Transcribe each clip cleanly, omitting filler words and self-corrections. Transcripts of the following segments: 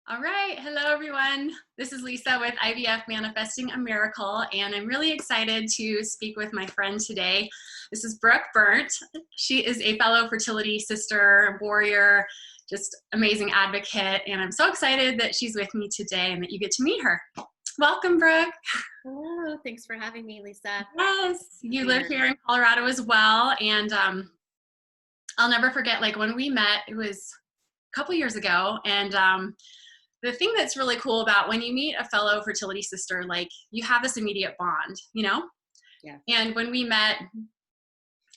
All right. Hello, everyone. This is Lisa with IVF Manifesting a Miracle, and I'm really excited to speak with my friend today. This is Brooke Berndt. She is a fellow fertility sister, warrior, just amazing advocate, and I'm so excited that she's with me today and that you get to meet her. Welcome, Brooke. Hello. Thanks for having me, Lisa. Yes, you live here in Colorado as well, and I'll never forget, like, when we met, it was a couple years ago, and the thing that's really cool about when you meet a fellow fertility sister, like, you have this immediate bond, you know? Yeah. And when we met,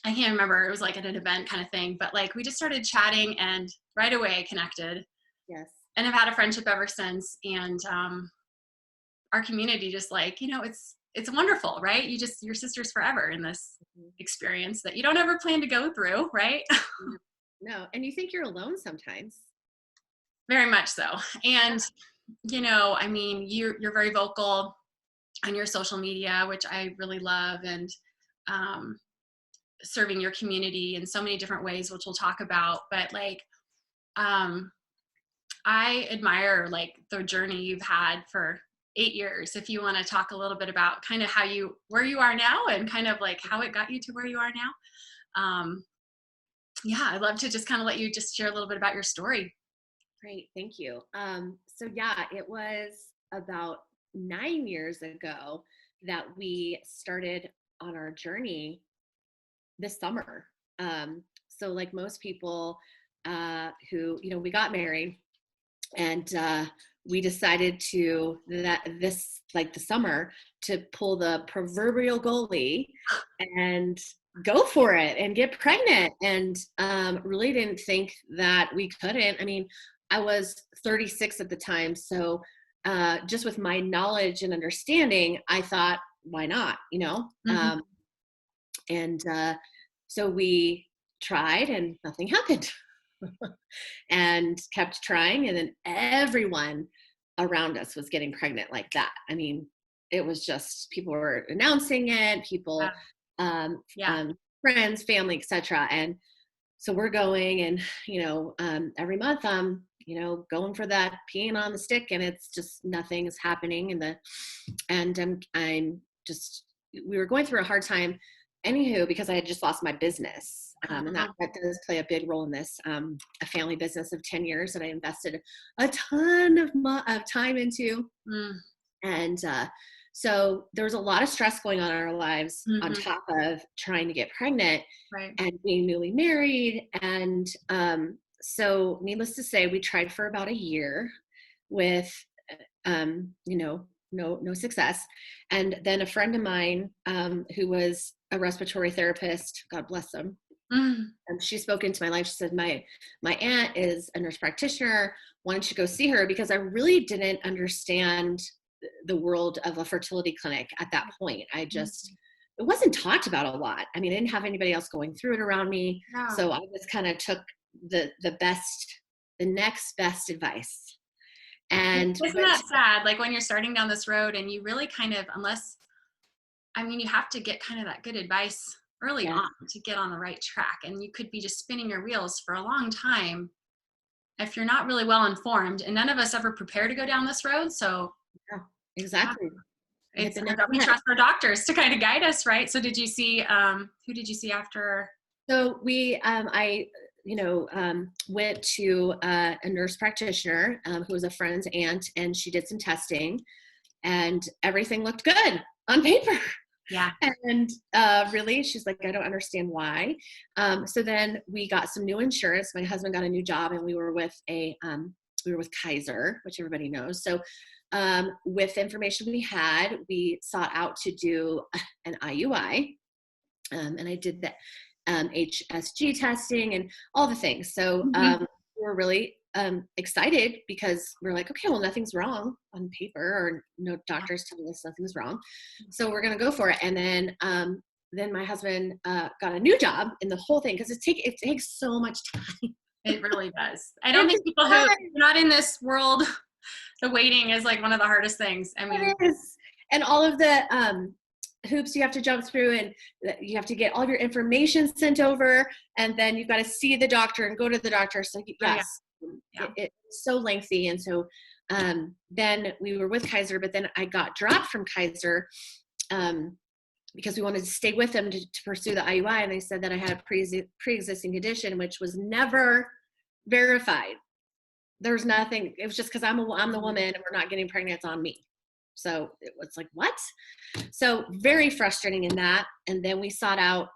I can't remember, it was like at an event kind of thing, but like we just started chatting and right away connected. Yes. And I've had a friendship ever since. And our community just, like, it's wonderful, right? You're sisters forever in this experience that you don't ever plan to go through, right? No. And you think you're alone sometimes. Very much so. And, I mean, you're very vocal on your social media, which I really love, and serving your community in so many different ways, which we'll talk about. But like, I admire like the journey you've had for 8 years. If you want to talk a little bit about kind of where you are now and kind of like how it got you to where you are now. Yeah, I'd love to just kind of let you just share a little bit about your story. Great. Thank you. It was about 9 years ago that we started on our journey this summer. So like most people we got married and we decided the summer to pull the proverbial goalie and go for it and get pregnant, and really didn't think that we couldn't. I mean, I was 36 at the time, so just with my knowledge and understanding, I thought, why not, Mm-hmm. So we tried and nothing happened. And kept trying, and then everyone around us was getting pregnant like that. I mean, it was just, people were announcing it, friends, family, etc. And so we're going, and every month I'm going for that peeing on the stick, and it's just nothing is happening. We were going through a hard time anywho, because I had just lost my business. And that does play a big role in this, a family business of 10 years that I invested a ton of time into. And so there was a lot of stress going on in our lives, on top of trying to get pregnant, right, and being newly married. And so needless to say, we tried for about a year with, no success. And then a friend of mine, who was a respiratory therapist, God bless him, she spoke into my life. She said, my aunt is a nurse practitioner. Why don't you go see her? Because I really didn't understand the world of a fertility clinic at that point. It wasn't talked about a lot. I mean, I didn't have anybody else going through it around me. No. So I just kind of took the next best advice. And isn't that sad? Like, when you're starting down this road and you really kind of, you have to get kind of that good advice early on to get on the right track. And you could be just spinning your wheels for a long time if you're not really well informed. And none of us ever prepare to go down this road. So exactly. We trust our doctors to kind of guide us, right? So did you see, who did you see after? So I went to a nurse practitioner, who was a friend's aunt, and she did some testing, and everything looked good on paper. Yeah. And really, she's like, I don't understand why. So then we got some new insurance. My husband got a new job, and we were with Kaiser, which everybody knows. So with the information we had, we sought out to do an IUI, and I did the HSG testing and all the things. So we were really excited, because we're like, okay, well, nothing's wrong on paper, or no doctors telling us nothing's wrong. So we're going to go for it. And then my husband got a new job in the whole thing, because it takes so much time. It really does. I don't think people who are not in this world, the waiting is like one of the hardest things. I mean, it is. And all of the hoops you have to jump through, and you have to get all your information sent over, and then you've got to see the doctor and go to the doctor. So yes, it's so lengthy. And so then we were with Kaiser, but then I got dropped from Kaiser because we wanted to stay with them to pursue the IUI. And they said that I had a pre-existing condition, which was never verified. There was nothing. It was just because I'm the woman and we're not getting pregnant, it's on me. So it was like, what? So very frustrating in that. And then we sought out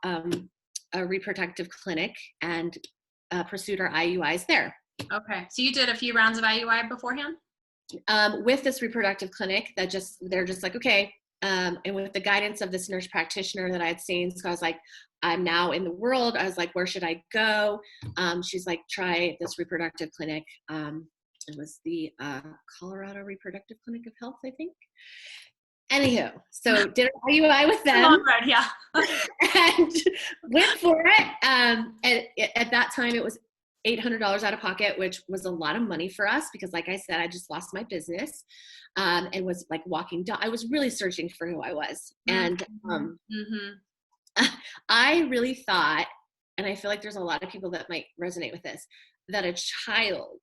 a reproductive clinic and pursued our IUIs there. Okay. So you did a few rounds of IUI beforehand? With this reproductive clinic they're just like, okay. And with the guidance of this nurse practitioner that I had seen, so I was like, I'm now in the world. I was like, where should I go? She's like, try this reproductive clinic. It was the Colorado Reproductive Clinic of Health, I think. Anywho, so did an IUI with them. Right, yeah. And went for it. At that time, it was $800 out of pocket, which was a lot of money for us because, like I said, I just lost my business and was like walking down. I was really searching for who I was. And I really thought, and I feel like there's a lot of people that might resonate with this, that a child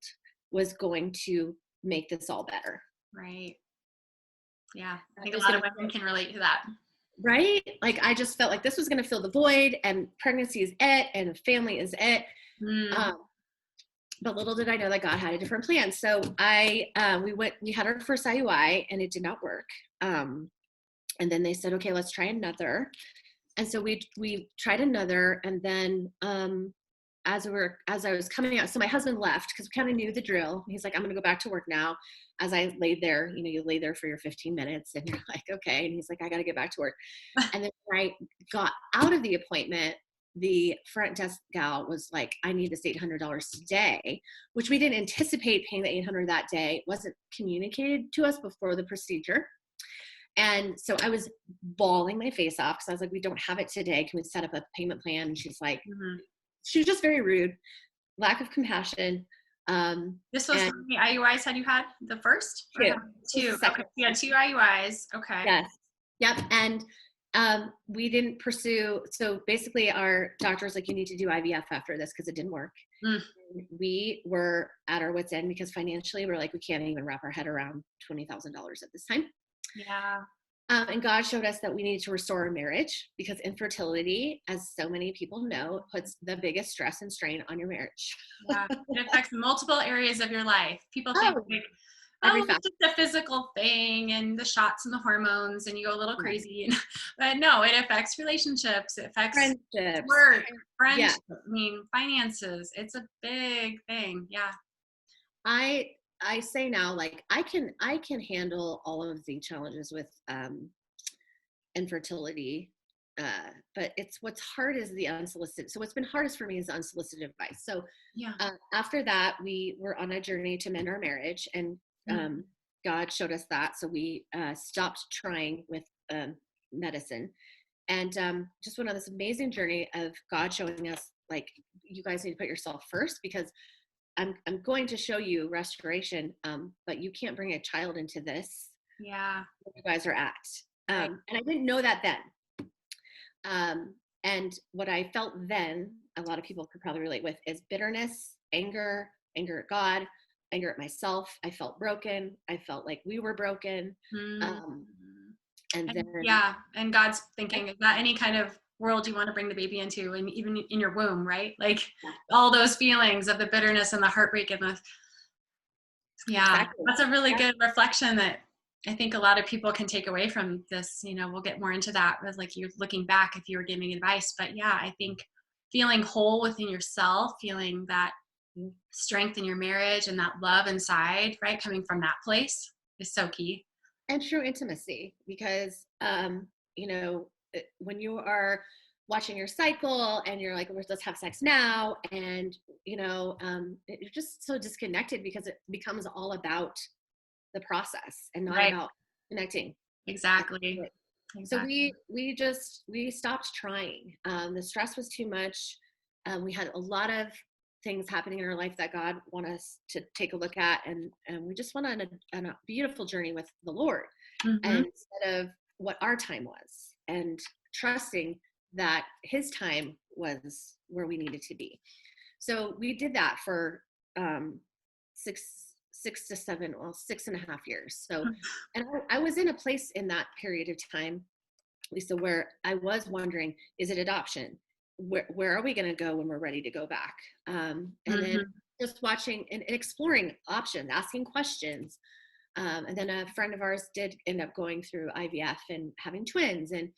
was going to make this all better. Right. Yeah. I think a lot of women can relate to that. Right? Like, I just felt like this was going to fill the void, and pregnancy is it, and family is it. But little did I know that God had a different plan. So we had our first IUI and it did not work. And then they said, okay, let's try another. And so we tried another. And then as I was coming out, so my husband left because we kind of knew the drill. He's like, I'm going to go back to work now. As I laid there, you lay there for your 15 minutes and you're like, okay. And he's like, I got to get back to work. And then when I got out of the appointment, the front desk gal was like, I need this $800 today, which we didn't anticipate paying the $800 that day. It wasn't communicated to us before the procedure. And so I was bawling my face off because I was like, we don't have it today. Can we set up a payment plan? And she's like, she was just very rude, lack of compassion. This was how many IUIs had you had? The first? Two. Okay. You had 2 IUIs. Okay. Yes. Yep. And we didn't pursue. So basically our doctor was like, you need to do IVF after this because it didn't work. We were at our wits' end because financially we're like, we can't even wrap our head around $20,000 at this time. Yeah. And God showed us that we needed to restore our marriage because infertility, as so many people know, puts the biggest stress and strain on your marriage. Yeah. It affects multiple areas of your life. People think it's just a physical thing and the shots and the hormones and you go a little crazy. But no, it affects relationships. It affects friendships, work, friendships. Yeah. I mean, finances. It's a big thing. Yeah. I say now, like, I can handle all of the challenges with infertility, but what's hard is the unsolicited. So what's been hardest for me is unsolicited advice. So after that, we were on a journey to mend our marriage, and God showed us that. So we stopped trying with medicine, and just went on this amazing journey of God showing us, like, you guys need to put yourself first because I'm going to show you restoration, but you can't bring a child into this. Yeah. Where you guys are at. And I didn't know that then. And what I felt then, a lot of people could probably relate with, is bitterness, anger at God, anger at myself. I felt broken. I felt like we were broken. And God's thinking, is that any kind of world you want to bring the baby into, and even in your womb, right? Like all those feelings of the bitterness and the heartbreak and that's a really good reflection that I think a lot of people can take away from this. We'll get more into that with, like, you're looking back if you were giving advice, but I think feeling whole within yourself, feeling that strength in your marriage and that love inside, right, coming from that place is so key. And true intimacy, because when you are watching your cycle and you're like, let's have sex now, and you're just so disconnected because it becomes all about the process and not about connecting. Exactly. So we stopped trying. The stress was too much. We had a lot of things happening in our life that God wanted us to take a look at, and we just went on a beautiful journey with the Lord, and instead of what our time was, and trusting that his time was where we needed to be. So we did that for 6 6.5 years. So, and I was in a place in that period of time, Lisa, where I was wondering, is it adoption? Where are we going to go when we're ready to go back? And then just watching and exploring options, asking questions. And then a friend of ours did end up going through IVF and having twins, and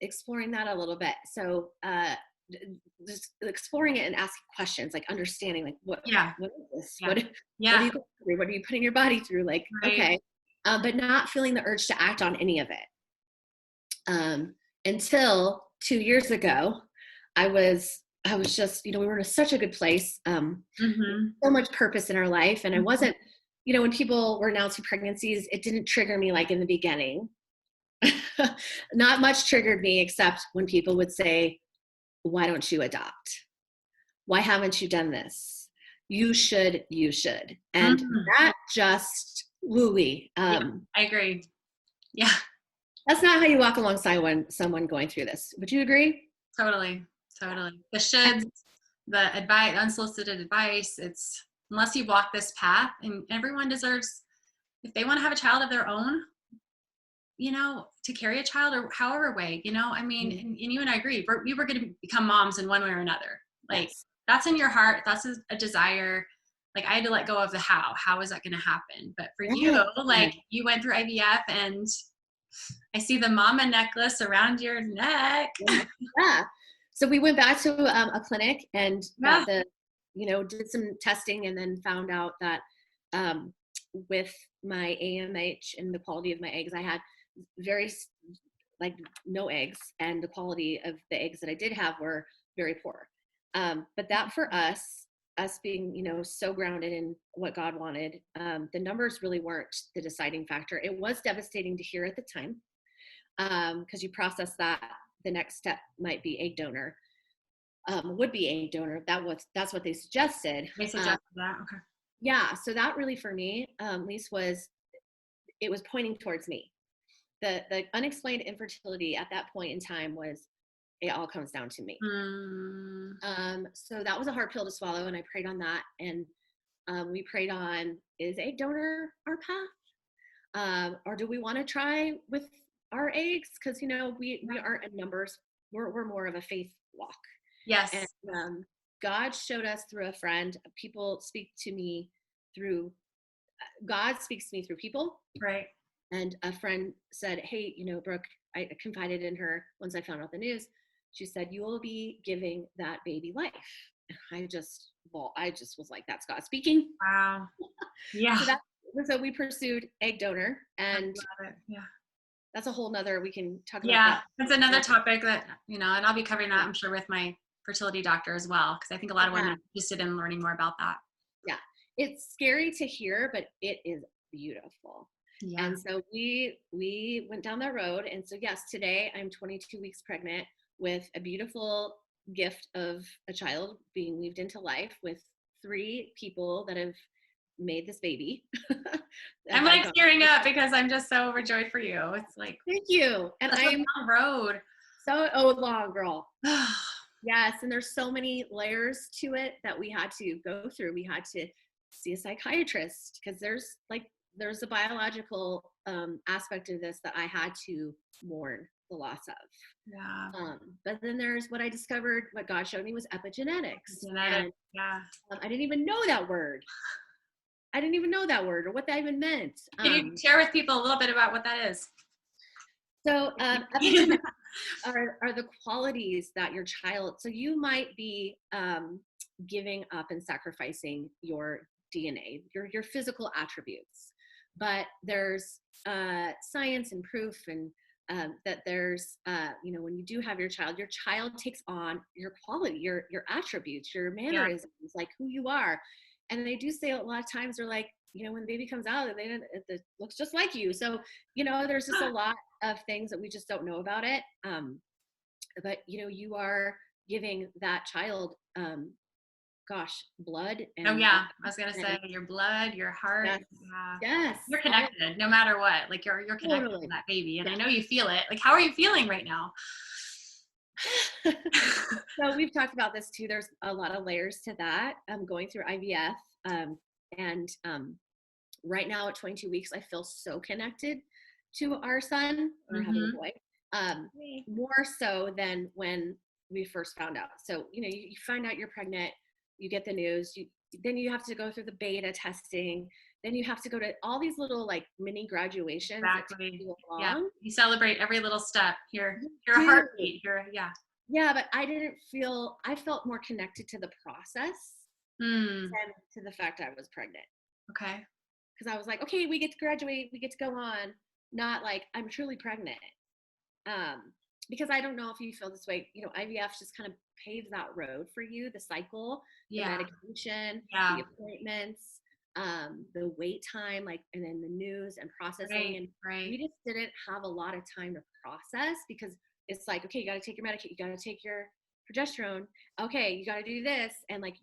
exploring that a little bit. So just exploring it and asking questions, like understanding, like what is this? Yeah. What are you going through? What are you putting your body through? Like, okay, but not feeling the urge to act on any of it. Until 2 years ago, I was just, we were in such a good place, so much purpose in our life. And I wasn't, when people were announcing pregnancies, it didn't trigger me like in the beginning. Not much triggered me, except when people would say, why don't you adopt? Why haven't you done this? You should. And that just woo-wee. I agree. Yeah. That's not how you walk alongside someone going through this. Would you agree? Totally. The shoulds, the advice, unsolicited advice, it's unless you walk this path, and everyone deserves, if they want to have a child of their own, to carry a child or however way, I mean, and you and I agree, we were going to become moms in one way or another. Like, that's in your heart. That's a desire. Like, I had to let go of the how is that going to happen? But for you, like, you went through IVF, and I see the mama necklace around your neck. Yeah. So we went back to a clinic and did some testing, and then found out that with my AMH and the quality of my eggs, I had very no eggs, and the quality of the eggs that I did have were very poor. But that for us being, so grounded in what God wanted, the numbers really weren't the deciding factor. It was devastating to hear at the time, because you process that the next step might be egg donor, would be egg donor. That's what they suggested. They suggested that. Okay. Yeah. So that really for me, Lise, it was pointing towards me. The unexplained infertility at that point in time it all comes down to me. So that was a hard pill to swallow, and I prayed on that. And we prayed on, is egg donor our path? Or do we want to try with our eggs? Because, we aren't in numbers. We're more of a faith walk. Yes. And God showed us through a friend. People speak to me through, God speaks to me through people. Right. And a friend said, hey, Brooke, I confided in her once I found out the news. She said, you will be giving that baby life. And I just was like, that's God speaking. Wow. Yeah. So we pursued egg donor, and that's a whole nother, we can talk about that. That's another topic that, and I'll be covering that, I'm sure, with my fertility doctor as well, because I think a lot of women are interested in learning more about that. Yeah. It's scary to hear, but it is beautiful. Yeah. And so we went down that road. And so, yes, today I'm 22 weeks pregnant with a beautiful gift of a child being weaved into life, with 3 people that have made this baby. I'm like tearing up because I'm just so overjoyed for you. It's like, thank you. And I'm on the road. Long girl. Yes. And there's so many layers to it that we had to go through. We had to see a psychiatrist, because there's a biological aspect of this that I had to mourn the loss of. Yeah. But then there's what I discovered, what God showed me, was epigenetics. And, I didn't even know that word. Or what that even meant. Can you share with people a little bit about what that is? So epigenetics are the qualities that your child, so you might be giving up and sacrificing your DNA, your physical attributes. But there's science and proof, and that there's, when you do have your child takes on your quality, your attributes, your mannerisms, like who you are. And they do say a lot of times, they're like, when the baby comes out, it looks just like you. So, there's just a lot of things that we just don't know about it. But, you are giving that child, blood. And I was going to say your blood, your heart. Yes. Yes. You're connected no matter what. Like you're connected to that baby. And I know you feel it. Like, how are you feeling right now? So we've talked about this too. There's a lot of layers to that. Going through IVF, And right now at 22 weeks, I feel so connected to our son, or having a boy, more so than when we first found out. So, you find out you're pregnant, you get the news, then you have to go through the beta testing, then you have to go to all these little like mini graduations that take you along. Yeah, you celebrate every little step. Your heartbeat. Yeah, but I felt more connected to the process than to the fact I was pregnant. Okay. Because I was like, okay, we get to graduate, we get to go on, not like I'm truly pregnant. Because I don't know if you feel this way, IVF just kind of paves that road for you, the cycle, the medication, the appointments, the wait time, like, and then the news and processing. We just didn't have a lot of time to process, because it's like, okay, you got to take your medication, you got to take your progesterone. Okay, you got to do this. And like,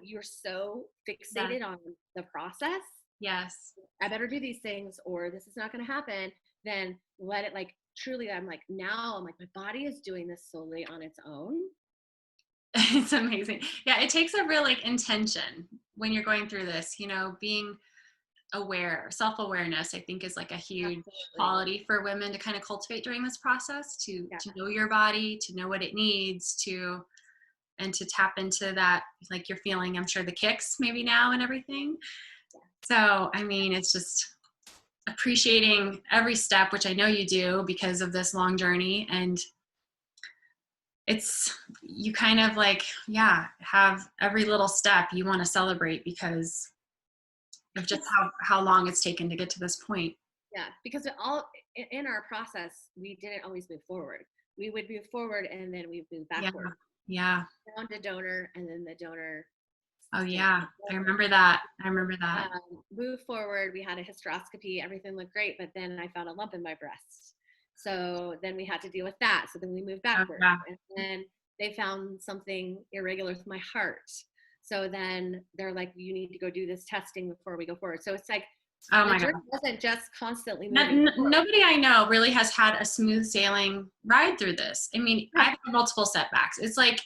you're so fixated on the process. Yes. I better do these things or this is not going to happen. Then let it, like, truly, I'm like, my body is doing this solely on its own. It's amazing. Yeah. It takes a real like intention when you're going through this, being aware. Self-awareness, I think, is like a huge quality for women to kind of cultivate during this process, to know your body, to know what it needs, and to tap into that, like you're feeling, I'm sure, the kicks maybe now and everything. So, I mean, it's just appreciating every step, which I know you do because of this long journey. And you kind of like, have every little step you want to celebrate because of just how long it's taken to get to this point. Yeah, because in our process, we didn't always move forward. We would move forward and then we'd move backward. Yeah. Found a donor, and then the donor. Oh yeah, I remember that. Move forward. We had a hysteroscopy. Everything looked great, but then I found a lump in my breast. So then we had to deal with that. So then we moved backward, and then they found something irregular with my heart. So then they're like, you need to go do this testing before we go forward. So it's like, oh my God, it wasn't just constantly moving. Nobody I know really has had a smooth sailing ride through this. I mean, I've had multiple setbacks. It's like,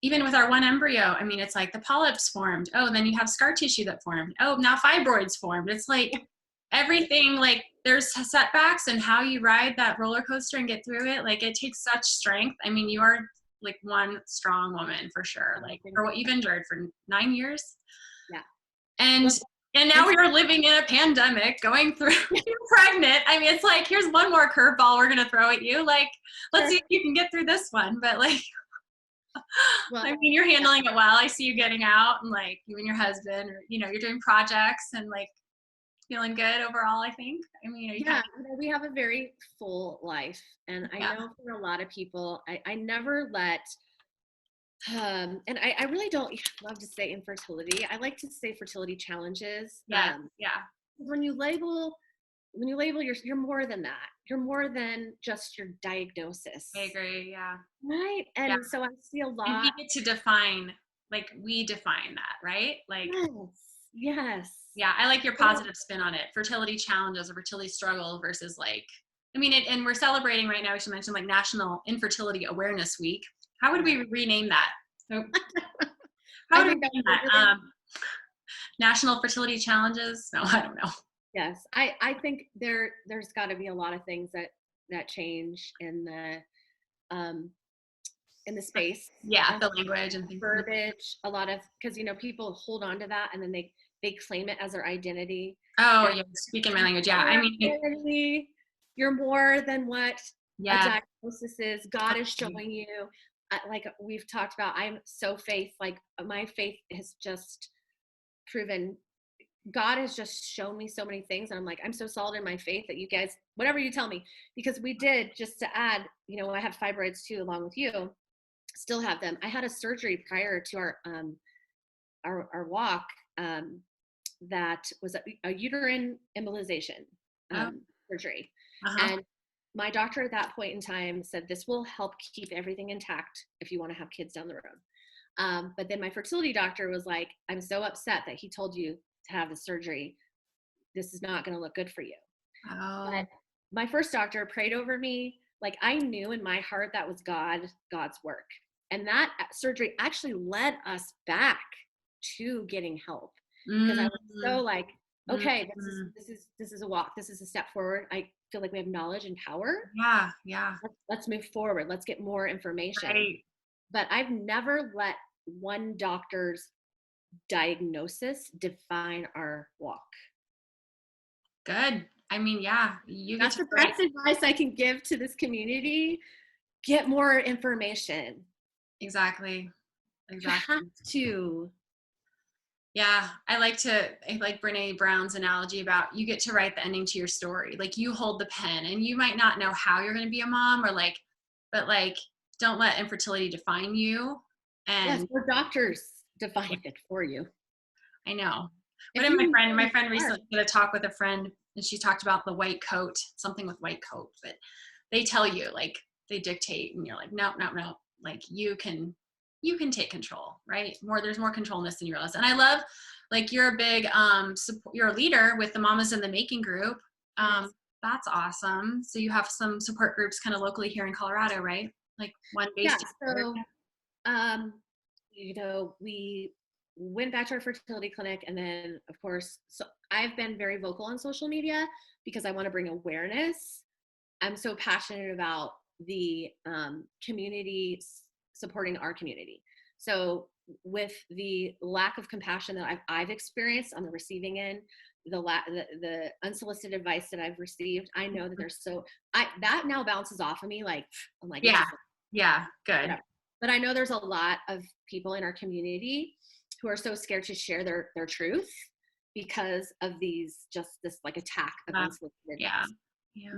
even with our one embryo, I mean, it's like the polyps formed. Oh, then you have scar tissue that formed. Oh, now fibroids formed. It's like everything, like there's setbacks, and how you ride that roller coaster and get through it. Like, it takes such strength. I mean, you are like one strong woman for sure. Like, for what you've endured for 9 years. Yeah. And now we're living in a pandemic, going through, you're pregnant. I mean, it's like, here's one more curveball we're going to throw at you. Like, let's see if you can get through this one. But like, well, I mean, you're handling it well. I see you getting out, and like you and your husband, or, you're doing projects and like feeling good overall, I think. I mean, we have a very full life. And I know for a lot of people, I never let, and I really don't love to say infertility. I like to say fertility challenges. When you label you're more than that. You're more than just your diagnosis. I agree. Yeah. Right. And so I see a lot. And we get to define, like, we define that, right? Like, yes. Yeah. I like your positive spin on it. Fertility challenges or fertility struggle versus like, I mean, and we're celebrating right now, we should mention, like, National Infertility Awareness Week. How would we rename that? So, how would we rename that? National Fertility Challenges? No, I don't know. Yes, I think there's got to be a lot of things that change in the space. Yeah, the language and things. Verbiage, a lot of, because people hold on to that and then they claim it as their identity. Oh, yeah, speaking my language. Yeah, I mean, you're more than what a diagnosis is. God is showing you. Like we've talked about, I'm so like my faith has just proven. God has just shown me so many things, and I'm like, I'm so solid in my faith that you guys, whatever you tell me, because we did, just to add, I have fibroids too, along with you, still have them. I had a surgery prior to our walk, that was a uterine embolization surgery. And my doctor at that point in time said, this will help keep everything intact if you want to have kids down the road. But then my fertility doctor was like, I'm so upset that he told you to have the surgery. This is not going to look good for you. But my first doctor prayed over me. Like, I knew in my heart that was God's work. And that surgery actually led us back to getting help. because I was so Mm-hmm. like, okay, this is a walk. This is a step forward. I feel like we have knowledge and power. Yeah, yeah. Let's move forward. Let's get more information. Right. But I've never let one doctor's diagnosis define our walk. Good. I mean, yeah, you get That's to the write. best advice I can give to this community. Get more information. Exactly. You have Exactly. to. Yeah, I like Brene Brown's analogy about you get to write the ending to your story. Like you hold the pen and you might not know how you're going to be a mom or like, but like, don't let infertility define you. Yes, And we're doctors define it for you. I know. What If did you my friend recently did a talk with a friend and she talked about the white coat, something with white coat, but they tell you like they dictate and you're like, no, no, no. Like you can take control, right? There's more control in this than you realize. And I love like you're a big you're a leader with the Mamas in the Making group. yes. That's awesome. So you have some support groups kind of locally here in Colorado, right? Like one Yeah, based here. so you know, we went back to our fertility clinic, and then of course, so I've been very vocal on social media because I want to bring awareness. I'm so passionate about the community supporting our community. So with the lack of compassion that I've experienced on the receiving end, the unsolicited advice that I've received, I know that there's that now bounces off of me. Like I'm like, it's Yeah. just Yeah. Good. whatever. But I know there's a lot of people in our community who are so scared to share their truth because of this like attack of unsolicited Yeah. advice. Yeah.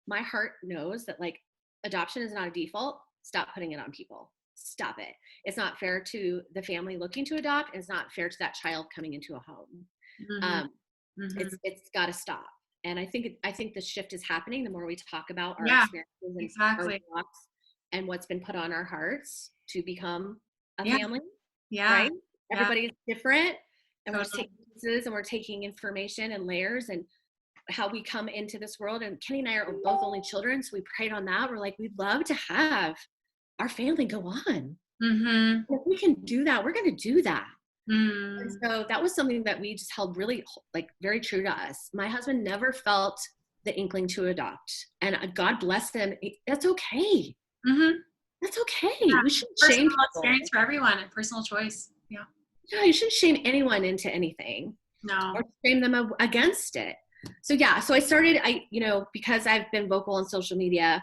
My heart knows that like adoption is not a default. Stop putting it on people. Stop it. It's not fair to the family looking to adopt. And it's not fair to that child coming into a home. Mm-hmm. Mm-hmm. It's got to stop. And I think the shift is happening the more we talk about our Yeah, experiences and our exactly. walks and what's been put on our hearts to become a Yeah. family, Yeah. right? Yeah. Everybody is different, and we're just Totally. taking pieces and we're taking information and layers and how we come into this world. And Kenny and I are both only children, so we prayed on that. We're like, we'd love to have our family go on. Mm-hmm. If we can do that, we're going to do that. And Mm. so that was something that we just held really like very true to us. My husband never felt the inkling to adopt, and God bless him. That's okay. Mm-hmm. That's okay. Yeah. We shouldn't Personal shame people. experience for everyone and personal choice. Yeah. Yeah, you shouldn't shame anyone into anything No. or shame them against it. So yeah, so I started, because I've been vocal on social media,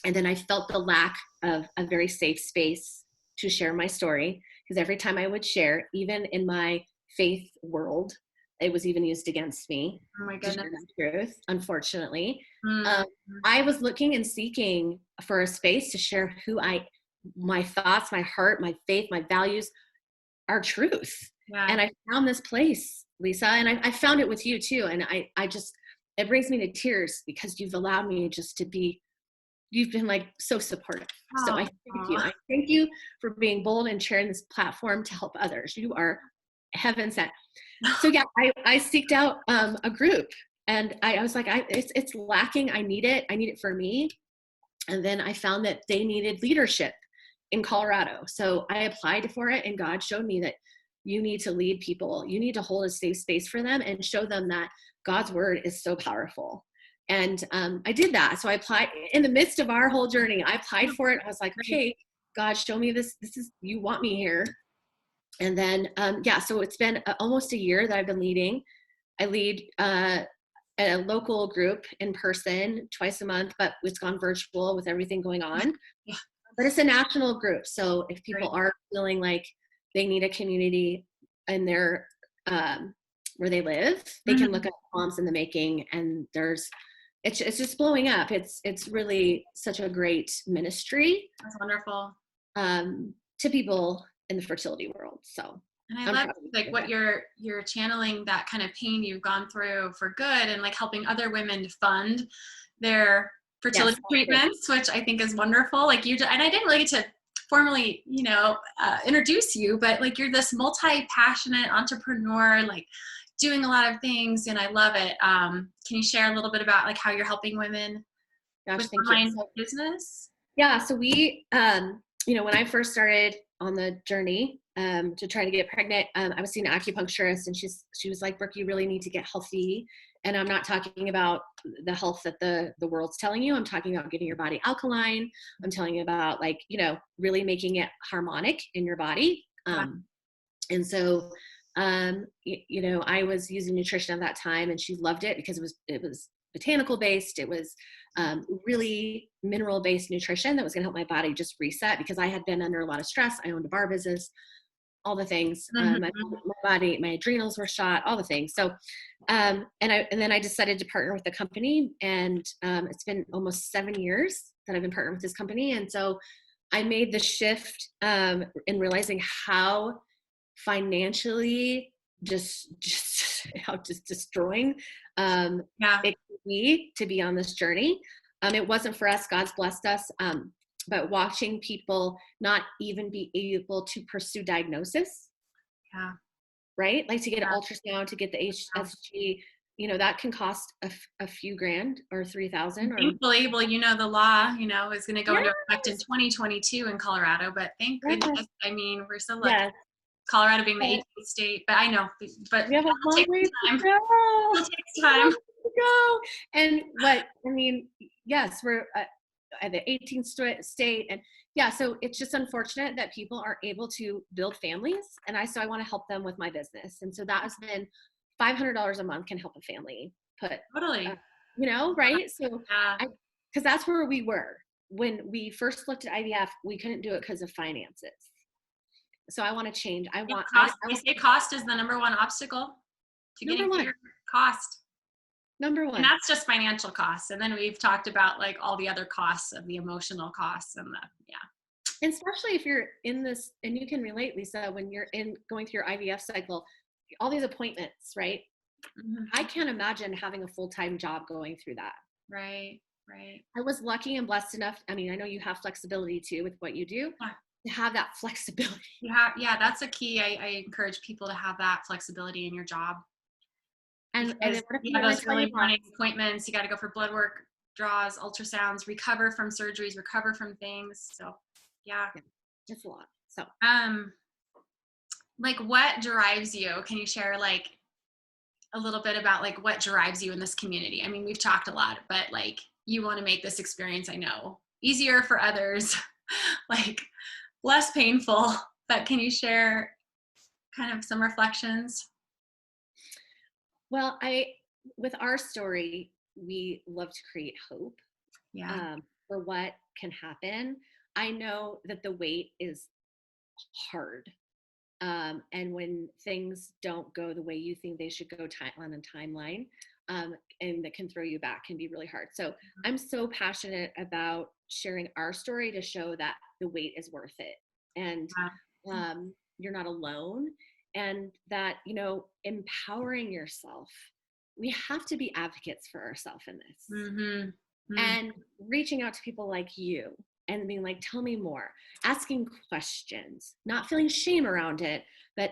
and then I felt the lack of a very safe space to share my story, because every time I would share, even in my faith world, it was even used against me Oh my to share goodness. my truth, unfortunately. Mm. I was looking and seeking for a space to share my thoughts, my heart, my faith, my values, our truth. Yeah. And I found this place, Lisa, and I found it with you too. And I just, it brings me to tears because you've allowed me just to be, you've been like so supportive. So I thank you. I thank you for being bold and sharing this platform to help others. You are heaven sent. So yeah, I seeked out a group, and I was like, it's lacking. I need it. I need it for me. And then I found that they needed leadership in Colorado. So I applied for it, and God showed me that you need to lead people. You need to hold a safe space for them and show them that God's word is so powerful. And I did that. So I applied in the midst of our whole journey. I applied for it. I was like, okay, God, show me this. This is, you want me here. And then, so it's been almost a year that I've been leading. I lead a local group in person twice a month, but it's gone virtual with everything going on. Yeah. But it's a national group. So if people Great. are feeling like they need a community in their where they live, they can look at Moms in the Making, and it's just blowing up. It's really such a great ministry. That's wonderful. To people in the fertility world. So, and I love like what you're channeling that kind of pain you've gone through for good, and like helping other women to fund their fertility treatments, which I think is wonderful. Like you, and I didn't really get to formally, introduce you, but like you're this multi-passionate entrepreneur, like doing a lot of things, and I love it. Can you share a little bit about like how you're helping women with online business? Yeah, so we, when I first started on the journey to try to get pregnant, I was seeing an acupuncturist, and she was like, Brooke, you really need to get healthy. And I'm not talking about the health that the world's telling you. I'm talking about getting your body alkaline. I'm telling you about, like, you know, really making it harmonic in your body. And so, you know, I was using nutrition at that time, and she loved it because it was botanical based. It was really mineral based nutrition that was going to help my body just reset, because I had been under a lot of stress. I owned a bar business, all the things. My body, my adrenals were shot, all the things. So, and then I decided to partner with the company, and it's been almost 7 years that I've been partnering with this company. And so I made the shift in realizing how financially just destroying it could be to be on this journey. It wasn't for us. God's blessed us. But watching people not even be able to pursue diagnosis, right? Like to get an ultrasound, to get the HSG, you know, that can cost a few grand or 3,000. Thankfully, well, you know, the law, you know, is going to go into effect in 2022 in Colorado, but thank goodness. I mean, we're so lucky. Colorado being the 18th state, but I know, but we have a long way to go. It takes time to go. And what, I mean, yes, we're at the 18th state. And yeah, so it's just unfortunate that people aren't able to build families. And so I want to help them with my business. And so that has been $500 a month can help a family put, you know, right? So because that's where we were. When we first looked at IVF, we couldn't do it because of finances. So I want to change. They say cost is the number one obstacle to getting clear. Cost. Number one. And that's just financial costs. And then we've talked about like all the other costs of the emotional costs and And especially if you're in this, and you can relate, Lisa, when you're going through your IVF cycle, all these appointments, right? I can't imagine having a full-time job going through that. Right. I was lucky and blessed enough. I mean, I know you have flexibility too with what you do. To have that flexibility. That's a key. I encourage people to have that flexibility in your job. And you have those really morning appointments. You got to go for blood work, draws, ultrasounds, recover from surgeries, recover from things. So, it's a lot. So, like, what drives you? Can you share like a little bit about like what drives you in this community? I mean, we've talked a lot, but like you want to make this experience, I know, easier for others, like less painful, but can you share kind of some reflections? Well, with our story, we love to create hope for what can happen. I know that the wait is hard. And when things don't go the way you think they should go on a timeline, and that can throw you back, can be really hard. So I'm so passionate about sharing our story to show that the wait is worth it. And you're not alone. And that, you know, empowering yourself, we have to be advocates for ourselves in this. And reaching out to people like you and being like, tell me more, asking questions, not feeling shame around it, but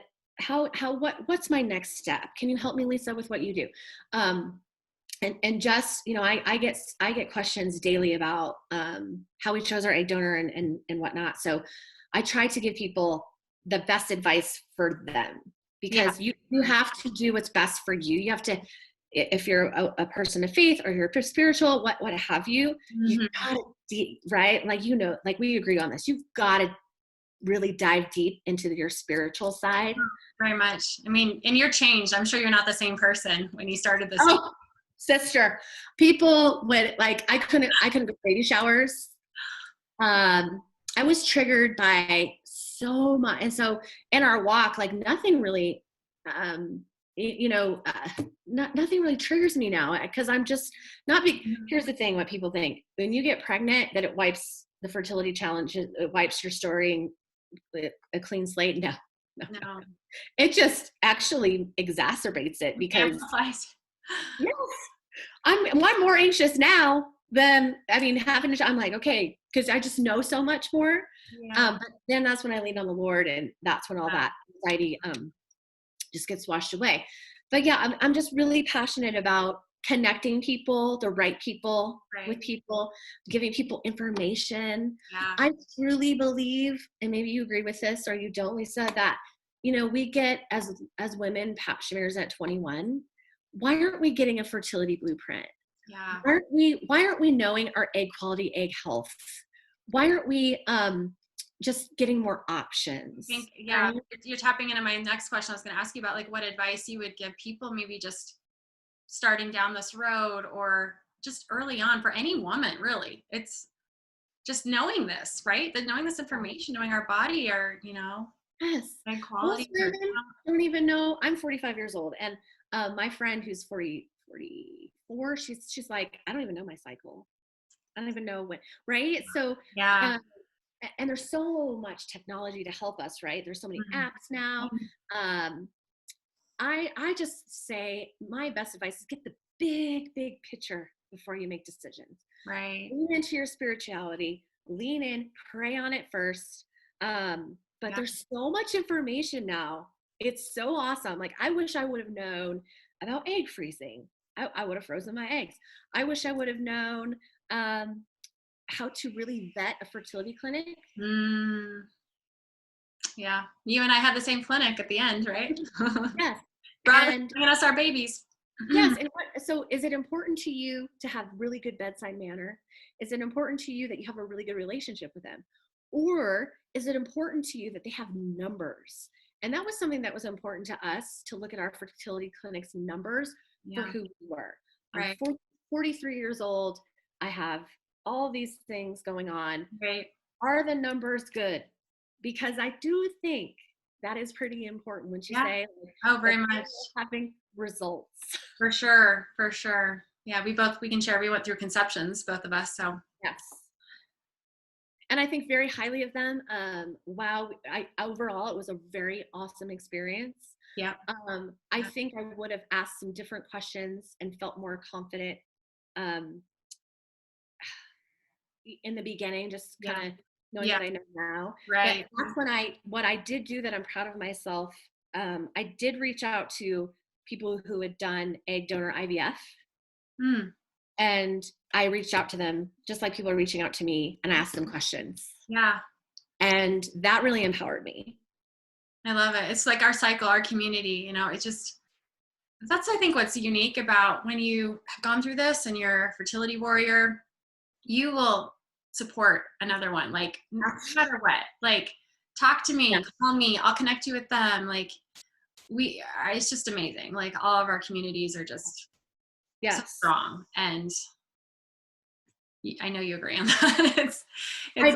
what's my next step? Can you help me, Lisa, with what you do? And just, you know, I get questions daily about how we chose our egg donor and whatnot. So I try to give people the best advice for them, because you have to do what's best for you. You have to, if you're a person of faith or you're spiritual, what have you, you gotta right? Like, you know, like we agree on this. You've got to really dive deep into your spiritual side. Very much. I mean, and you're changed. I'm sure you're not the same person when you started this. Oh, sister, people would like, I couldn't go baby showers. I was triggered by so much. And so in our walk, like nothing really, nothing really triggers me now, because I'm just not here's the thing, what people think, when you get pregnant, that it wipes the fertility challenge, it wipes your story and a clean slate. No. It just actually exacerbates it, because yes, I'm more anxious now than, I mean, I'm like, okay, because I just know so much more. But then that's when I lean on the Lord, and that's when all that anxiety just gets washed away. But yeah, I'm just really passionate about connecting people, the right people Right. with people, giving people information. Yeah. I truly believe, and maybe you agree with this or you don't, Lisa, that, we get as women pap smears at 21. Why aren't we getting a fertility blueprint? Yeah. Why aren't we knowing our egg quality, egg health? Why aren't we just getting more options? I think, yeah, Right? you're tapping into my next question. I was going to ask you about, like, what advice you would give people maybe just starting down this road, or just early on, for any woman, really. It's just knowing this, right? That knowing this information, knowing our body, our, Yes. egg Most quality. women don't even know. I'm 45 years old, and my friend who's 44, she's like, I don't even know my cycle. I don't even know when, right? So, Yeah. um, and there's so much technology to help us, right? There's so many Mhm. apps now. Um, I just say my best advice is get the big picture before you make decisions. Right. Lean into your spirituality, lean in, pray on it first. But Yeah. there's so much information now. It's so awesome. Like, I wish I would have known about egg freezing. I would have frozen my eggs. I wish I would have known how to really vet a fertility clinic. Mm, yeah. You and I had the same clinic at the end, right? Yes. And Bringing us our babies. yes. And so is it important to you to have really good bedside manner? Is it important to you that you have a really good relationship with them? Or is it important to you that they have numbers? And that was something that was important to us, to look at our fertility clinic's numbers for Yeah. who we were. I'm Right. 43 years old. I have all these things going on. Right. Are the numbers good? Because I do think that is pretty important when you Yeah. say, Oh, very that much. we're having results. For sure. For sure. Yeah. We can share. We went through conceptions, both of us. So Yes. And I think very highly of them. Wow. Overall, it was a very awesome experience. yeah. I think I would have asked some different questions and felt more confident um, in the beginning, just Yeah. kind of knowing Yeah. what I know now. But Right. that's what I did do that I'm proud of myself. I did reach out to people who had done egg donor IVF. Mm, And I reached out to them just like people are reaching out to me, and asked them questions. yeah. And that really empowered me. I love it. It's like our cycle, our community, that's, I think, what's unique about when you have gone through this and you're a fertility warrior, you will support another one, like, no matter what. Like, talk to Yeah. me, call me, I'll connect you with them. Like, it's just amazing. Like, all of our communities are just so Yes. strong. And I know you agree on that. I It's,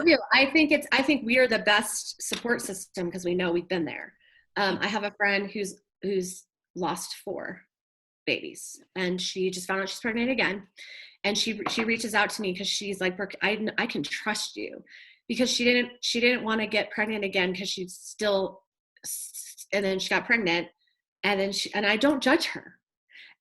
do. I think we are the best support system because we know we've been there. I have a friend who's lost 4 babies, and she just found out she's pregnant again. And she reaches out to me because she's like, Brooke, I can trust you, because she didn't want to get pregnant again because she's still, and then she got pregnant, and I don't judge her.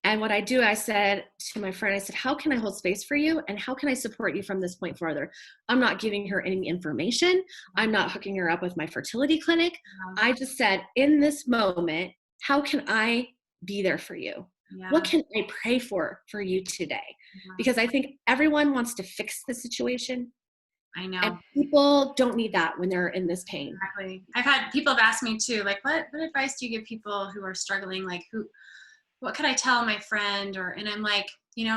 And what I do, I said to my friend, I said, how can I hold space for you? And how can I support you from this point further? I'm not giving her any information. I'm not hooking her up with my fertility clinic. I just said, in this moment, how can I be there for you? yeah. What can I pray for you today? Because I think everyone wants to fix the situation. I know. And people don't need that when they're in this pain. Exactly. I've had people have asked me too, like, what advice do you give people who are struggling? Like, what could I tell my friend? And I'm like,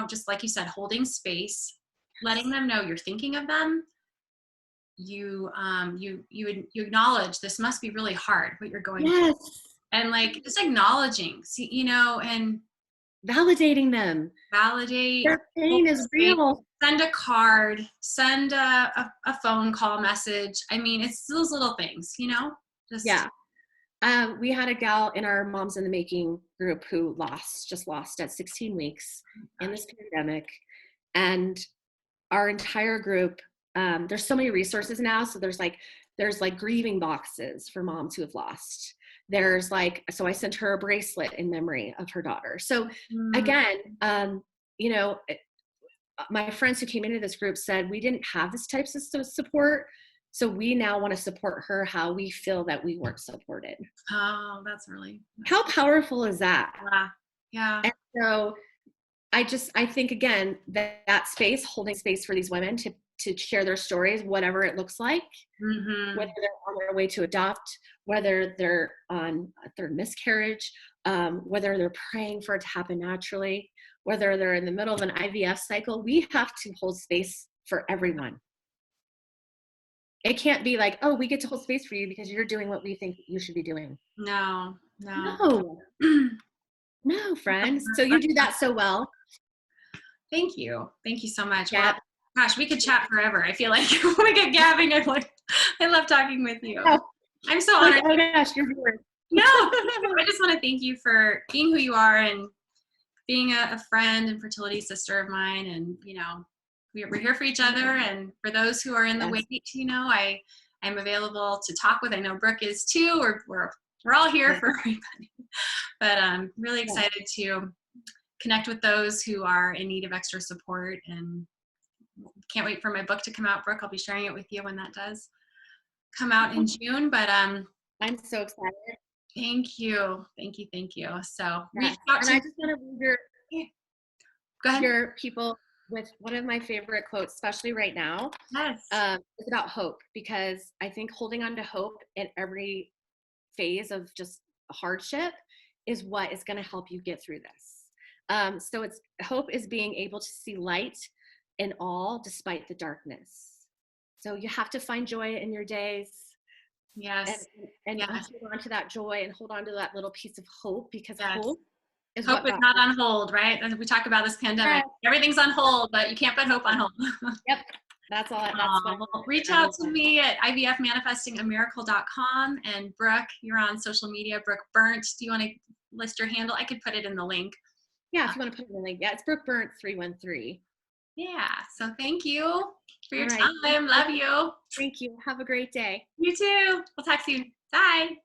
just like you said, holding space, letting them know you're thinking of them. You acknowledge this must be really hard, what you're going through. Yes. And, like, just acknowledging, and Validating them. validate. Their pain is real. Send a card, send a phone call message. I mean, it's those little things, just. Yeah. We had a gal in our Moms in the Making group who just lost at 16 weeks in this pandemic. And our entire group, there's so many resources now. So there's like grieving boxes for moms who have lost. So I sent her a bracelet in memory of her daughter. So again, my friends who came into this group said, we didn't have this type of support. So we now want to support her how we feel that we weren't supported. Oh, that's really. How powerful is that? Yeah. And so I think again that space, holding space for these women to share their stories, whatever it looks like, Mm-hmm. whether they're on their way to adopt, whether they're on a third miscarriage, whether they're praying for it to happen naturally, whether they're in the middle of an IVF cycle, we have to hold space for everyone. It can't be like, oh, we get to hold space for you because you're doing what we think you should be doing. No. No, no, friends. So you do that so well. Thank you. Thank you so much. Yeah. Well, gosh, we could chat forever. I feel like we get gabbing. I love talking with you. Oh, I'm so honored. oh gosh, you're here. No, I just want to thank you for being who you are and being a friend and fertility sister of mine. And, we're here for each other. And for those who are in the Yes. wait, I'm available to talk with. I know Brooke is too. We're all here for everybody. But I'm really excited to connect with those who are in need of extra support, and can't wait for my book to come out. Brooke, I'll be sharing it with you when that does come out in June. But I'm so excited. thank you. So reach Yes. out And to I just want to leave go ahead. your people with one of my favorite quotes, especially right now. Yes. It's about hope, because I think holding on to hope in every phase of just hardship is what is going to help you get through this. So it's hope is being able to see light in all despite the darkness. So you have to find joy in your days. Yes. And Yes. hold on to that joy and hold on to that little piece of hope, because Yes. hope is Hope is not on hold, right? And we talk about this pandemic. Everything's on hold, but you can't put hope on hold. Yep. That's all. Well, reach out to me at ivfmanifestingamiracle.com. And Brooke, you're on social media, Brooke Berndt. Do you want to list your handle? I could put it in the link. Yeah, if you want to put it in the link. Yeah, it's Brooke Berndt 313. Yeah. So thank you for your All right. time. Love you. Thank you. Have a great day. You too. We'll talk soon. Bye.